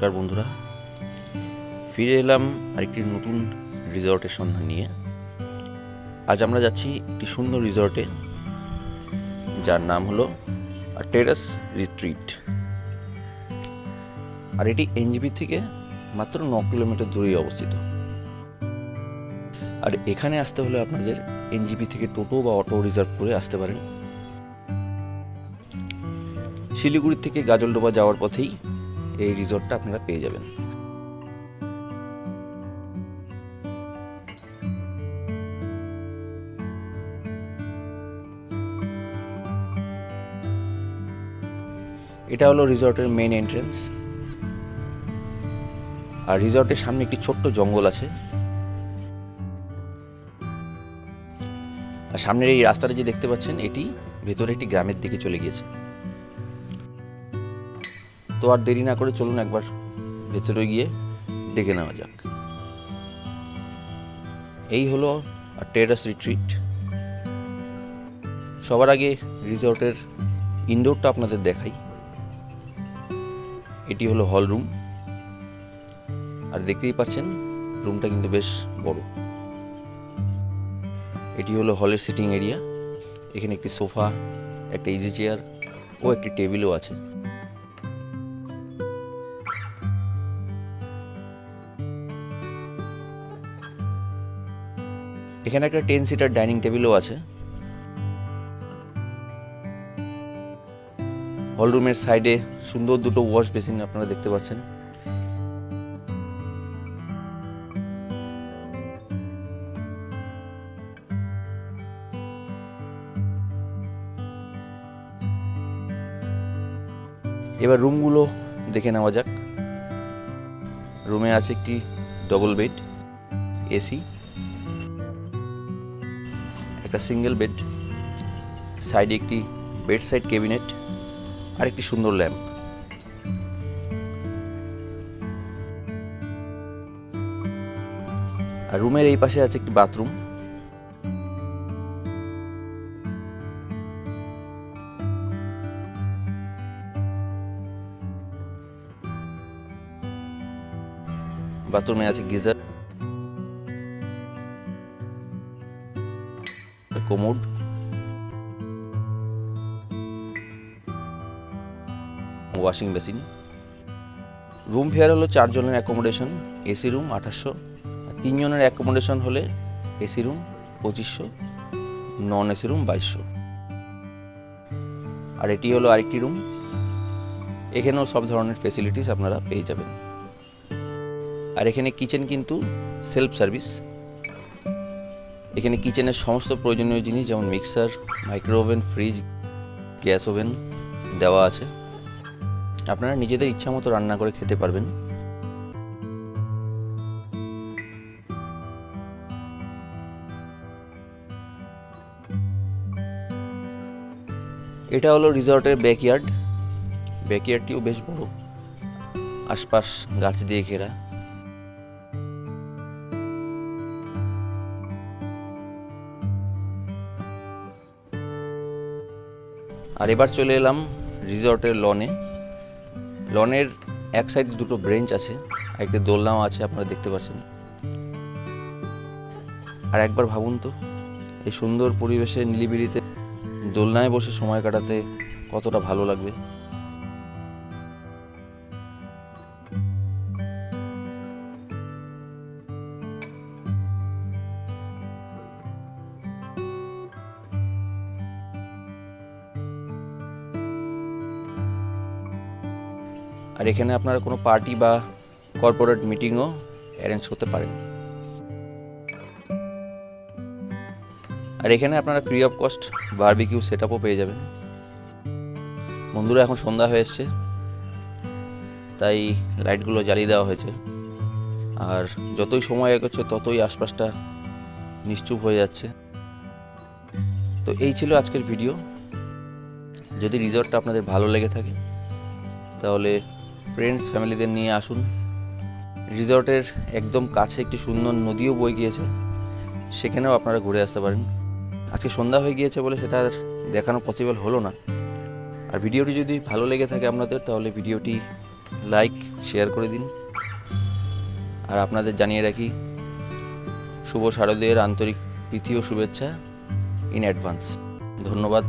নমস্কার বন্ধুরা, ফিরে এলাম আরেকটি নতুন রিসর্টের সন্ধান নিয়ে। আজ আমরা যাচ্ছি একটি সুন্দর রিসর্টে, যার নাম হলো টেরাস রিট্রিট। আর এটি এনজেপি থেকে মাত্র 9 কিলোমিটার দূরেই অবস্থিত। আর এখানে আসতে হলে আপনাদের এনজেপি থেকে টোটো বা অটো রিজার্ভ করে আসতে পারেন। শিলিগুড়ি থেকে গাজলডোবা যাওয়ার পথেই এই রিসর্টটা আপনারা পেয়ে যাবেন। এটা হলো রিসর্টের মেইন এন্ট্রেন্স। আর রিসর্টের সামনে একটি ছোট্ট জঙ্গল আছে। আর সামনের এই রাস্তাটা যে দেখতে পাচ্ছেন, এটি ভেতরে একটি গ্রামের দিকে চলে গিয়েছে। তো আর দেরি না করে চলুন একবার ভেতরে গিয়ে দেখে নেওয়া যাক। এই হলো টেরাস রিট্রিট। সবার আগে রিসর্টের ইনডোরটা আপনাদের দেখাই। এটি হলো হল রুম। আর দেখতেই পাচ্ছেন রুমটা কিন্তু বেশ বড়। এটি হলো হলের সিটিং এরিয়া। এখানে একটি সোফা, একটা ইজি চেয়ার ও একটি টেবিলও আছে। এখানে একটা 10 সিটার ডাইনিং টেবিলও আছে। হল রুমের সাইডে সুন্দর দুটো ওয়াশ বেসিন আপনারা দেখতে পাচ্ছেন। এবার রুমগুলো দেখে নেওয়া যাক। রুমে আছে একটি ডবল বেড, এসি, একটা সিঙ্গেল বেড, সাইডে একটি বেড সাইড ক্যাবিনেট আর একটি সুন্দর ল্যাম্প। আর রুমের এই পাশে আছে একটি বাথরুম। বাথরুমে আছে geyser, commode, washing basin. Room fair হলো 4 জনের অ্যাকোমোডেশন এসি রুম 2800, আর 3 জনের অ্যাকোমোডেশন হলে AC room 2500, non AC room 2200। আর এটি হলো আরেকটি রুম। এখানেও সব ধরনের ফেসিলিটিস আপনারা পেয়ে যাবেন। আর এখানে কিচেন কিন্তু সেলফ সার্ভিস। এখানে কিচেনের সমস্ত প্রয়োজনীয় জিনিস যেমন mixer, micro oven, fridge, gas oven দেওয়া আছে। আপনারা নিজেদের ইচ্ছা মতো রান্না করে খেতে পারবেন। এটা হলো রিসর্টের ব্যাকইয়ার্ড। ব্যাকইয়ার্ডটিও বেশ বড়, আশপাশ গাছ দিয়ে ঘেরা। আর এবার চলে এলাম রিসর্টের লনে। লনের এক সাইডে দুটো বেঞ্চ আছে, একটি দোলনাও আছে আপনারা দেখতে পাচ্ছেন। আর একবার ভাবুন তো, এই সুন্দর পরিবেশে নিলিবিলিতে দোলনায় বসে সময় কাটাতে কতটা ভালো লাগবে। আর এখানে আপনারা কোনো পার্টি বা কর্পোরেট মিটিংও অ্যারেঞ্জ করতে পারেন। আর এখানে আপনারা ফ্রি অফ কস্ট বারবিকিউ সেটআপও পেয়ে যাবেন। বন্ধুরা, এখন সন্ধ্যা হয়ে এসছে, তাই লাইটগুলো জ্বালিয়ে দেওয়া হয়েছে। আর যতই সময় এগোচ্ছে ততই আশপাশটা নিশ্চুপ হয়ে যাচ্ছে। তো এই ছিল আজকের ভিডিও। যদি রিসর্টটা আপনাদের ভালো লেগে থাকে তাহলে ফ্রেন্ডস ফ্যামিলিদের নিয়ে আসুন। রিসর্টের একদম কাছে একটি সুন্দর নদীও বয়ে গিয়েছে, সেখানেও আপনারা ঘুরে আসতে পারেন। আজকে সন্ধ্যা হয়ে গিয়েছে বলে সেটা দেখানো পসিবল হলো না। আর ভিডিওটি যদি ভালো লেগে থাকে আপনাদের, তাহলে ভিডিওটি লাইক শেয়ার করে দিন। আর আপনাদের জানিয়ে রাখি, শুভ শারদীয়ের আন্তরিক প্রীতি ও শুভেচ্ছা ইন অ্যাডভান্স। ধন্যবাদ।